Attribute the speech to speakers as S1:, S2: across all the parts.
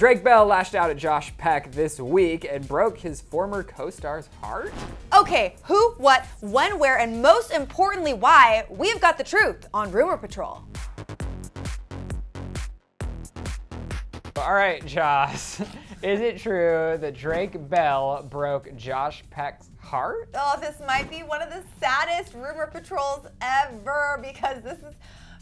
S1: Drake Bell lashed out at Josh Peck this week and broke his former co-star's heart.
S2: Okay, who, what, when, where, and most importantly, why? We've got the truth on Rumor Patrol.
S1: All right, Josh, is it true that Drake Bell broke Josh Peck's heart?
S2: Oh, this might be one of the saddest Rumor Patrols ever because this is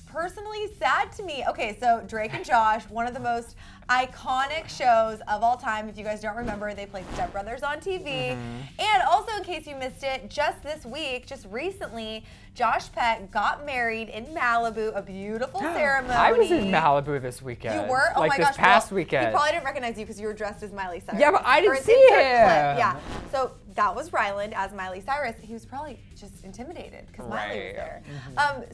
S2: personally sad to me. Okay, so Drake and Josh, one of the most iconic shows of all time. If you guys don't remember, they played Step Brothers on TV. And also, in case you missed it, just this week, just recently, Josh Peck got married in Malibu, a beautiful ceremony.
S1: I was in Malibu this weekend.
S2: You were? Oh
S1: like
S2: my
S1: this
S2: gosh.
S1: past
S2: Well,
S1: weekend.
S2: He probably didn't recognize you because you were dressed as Miley Cyrus.
S1: Yeah, but I didn't see him.
S2: Yeah. So that was Ryland as Miley Cyrus. He was probably just intimidated because Miley was there.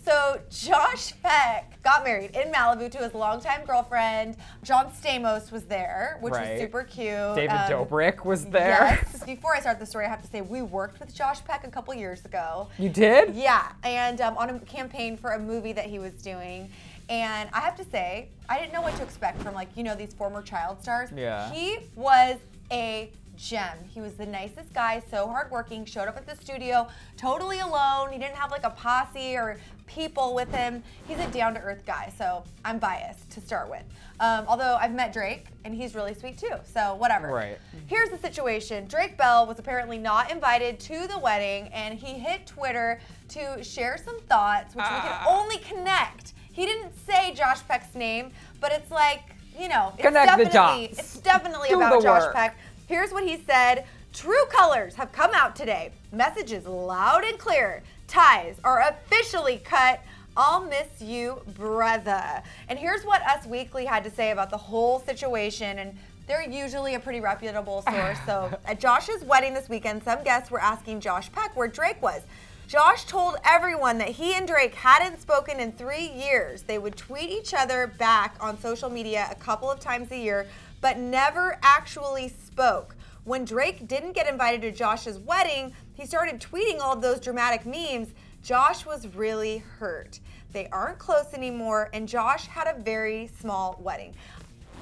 S2: So Josh Peck got married in Malibu to his longtime girlfriend. John Stamos was there, which was super cute.
S1: David Dobrik was there.
S2: Yes. Before I start the story, I have to say we worked with Josh Peck a couple years ago.
S1: You did?
S2: Yeah, and on a campaign for a movie that he was doing. And I have to say, I didn't know what to expect from, like, you know, these former child stars.
S1: Yeah.
S2: He was a gem. He was the nicest guy, so hardworking, showed up at the studio totally alone. He didn't have like a posse or people with him. He's a down-to-earth guy, so I'm biased to start with. Although I've met Drake, and he's really sweet too, so whatever.
S1: Right.
S2: Here's the situation. Drake Bell was apparently not invited to the wedding, and he hit Twitter to share some thoughts, which we can only connect. He didn't say Josh Peck's name, but it's like, you know, it's definitely about Josh Peck. Here's what he said. True colors have come out today. Messages loud and clear. Ties are officially cut. I'll miss you, brother. And here's what Us Weekly had to say about the whole situation. And they're usually a pretty reputable source. So at Josh's wedding this weekend, some guests were asking Josh Peck where Drake was. Josh told everyone that he and Drake hadn't spoken in 3 years. They would tweet each other back on social media a couple of times a year, but never actually spoke. When Drake didn't get invited to Josh's wedding, he started tweeting all of those dramatic memes. Josh was really hurt. They aren't close anymore, and Josh had a very small wedding.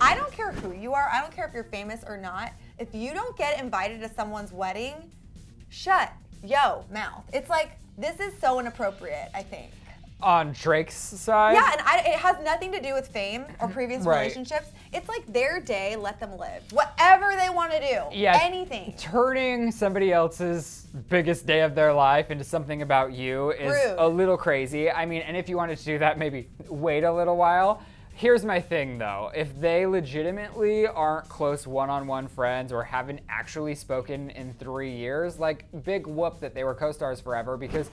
S2: I don't care who you are. I don't care if you're famous or not. If you don't get invited to someone's wedding, shut yo mouth. It's like, this is so inappropriate, I think.
S1: On Drake's side?
S2: Yeah, and it has nothing to do with fame or previous relationships. It's like their day, let them live. Whatever they want to do, anything.
S1: Turning somebody else's biggest day of their life into something about you is a little crazy. I mean, and if you wanted to do that, maybe wait a little while. Here's my thing though, if they legitimately aren't close one-on-one friends or haven't actually spoken in 3 years, like, big whoop that they were co-stars forever, because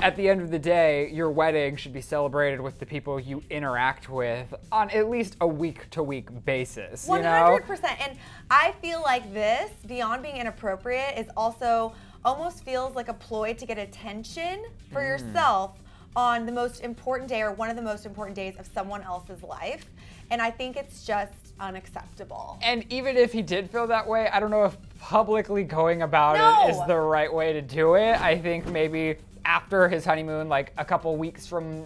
S1: at the end of the day, your wedding should be celebrated with the people you interact with on at least a week-to-week basis,
S2: 100%.
S1: You know?
S2: And I feel like this, beyond being inappropriate, is also almost feels like a ploy to get attention for yourself on the most important day or one of the most important days of someone else's life. And I think it's just unacceptable.
S1: And even if he did feel that way, I don't know if publicly going about it is the right way to do it. I think maybe after his honeymoon, like a couple weeks from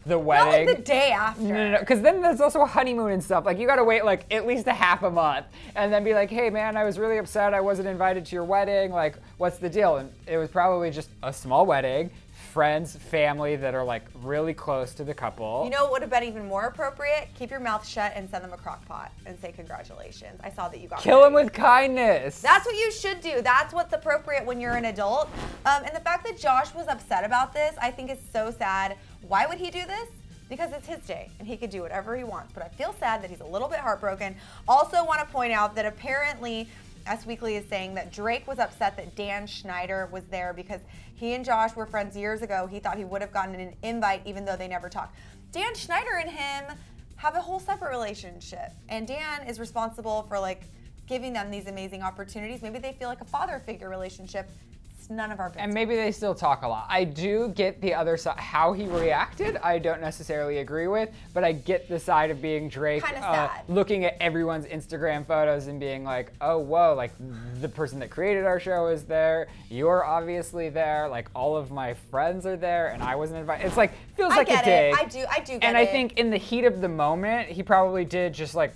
S1: the wedding.
S2: Not like the day after.
S1: No, because then there's also a honeymoon and stuff. Like, you gotta wait like at least a half a month and then be like, hey man, I was really upset I wasn't invited to your wedding. Like, what's the deal? And it was probably just a small wedding. Friends, family that are like really close to the couple.
S2: You know what would have been even more appropriate? Keep your mouth shut and send them a crock pot and say congratulations. I saw that you got
S1: Kill him with kindness.
S2: That's what you should do. That's what's appropriate when you're an adult. And the fact that Josh was upset about this, I think is so sad. Why would he do this? Because it's his day and he could do whatever he wants. But I feel sad that he's a little bit heartbroken. Also want to point out that apparently Us Weekly is saying that Drake was upset that Dan Schneider was there because he and Josh were friends years ago. He thought he would have gotten an invite even though they never talked. Dan Schneider and him have a whole separate relationship. And Dan is responsible for like giving them these amazing opportunities. Maybe they feel like a father figure relationship. It's none of our business.
S1: And maybe they still talk a lot. I do get the other side, how he reacted, I don't necessarily agree with, but I get the side of being Drake, looking at everyone's Instagram photos and being like, oh, whoa, like the person that created our show is there, you're obviously there, like all of my friends are there, and I wasn't invited. It's like, feels like a dig.
S2: I do get it.
S1: And I think in the heat of the moment, he probably did just like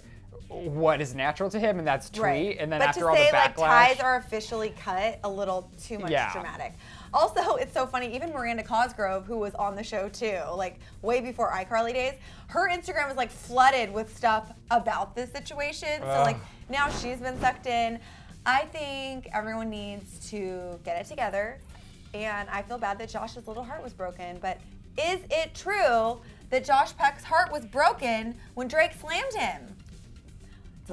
S1: what is natural to him, and that's tweet.
S2: Right.
S1: And then
S2: but
S1: after all the backlash,
S2: like ties are officially cut, a little too much dramatic. Also, it's so funny, even Miranda Cosgrove, who was on the show too, like way before iCarly days, her Instagram was like flooded with stuff about this situation. So like now she's been sucked in. I think everyone needs to get it together. And I feel bad that Josh's little heart was broken. But is it true that Josh Peck's heart was broken when Drake slammed him?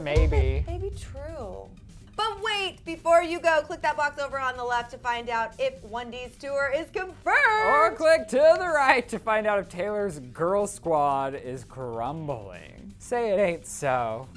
S1: Maybe.
S2: Maybe true. But wait, before you go, click that box over on the left to find out if 1D's tour is confirmed.
S1: Or click to the right to find out if Taylor's girl squad is crumbling. Say it ain't so.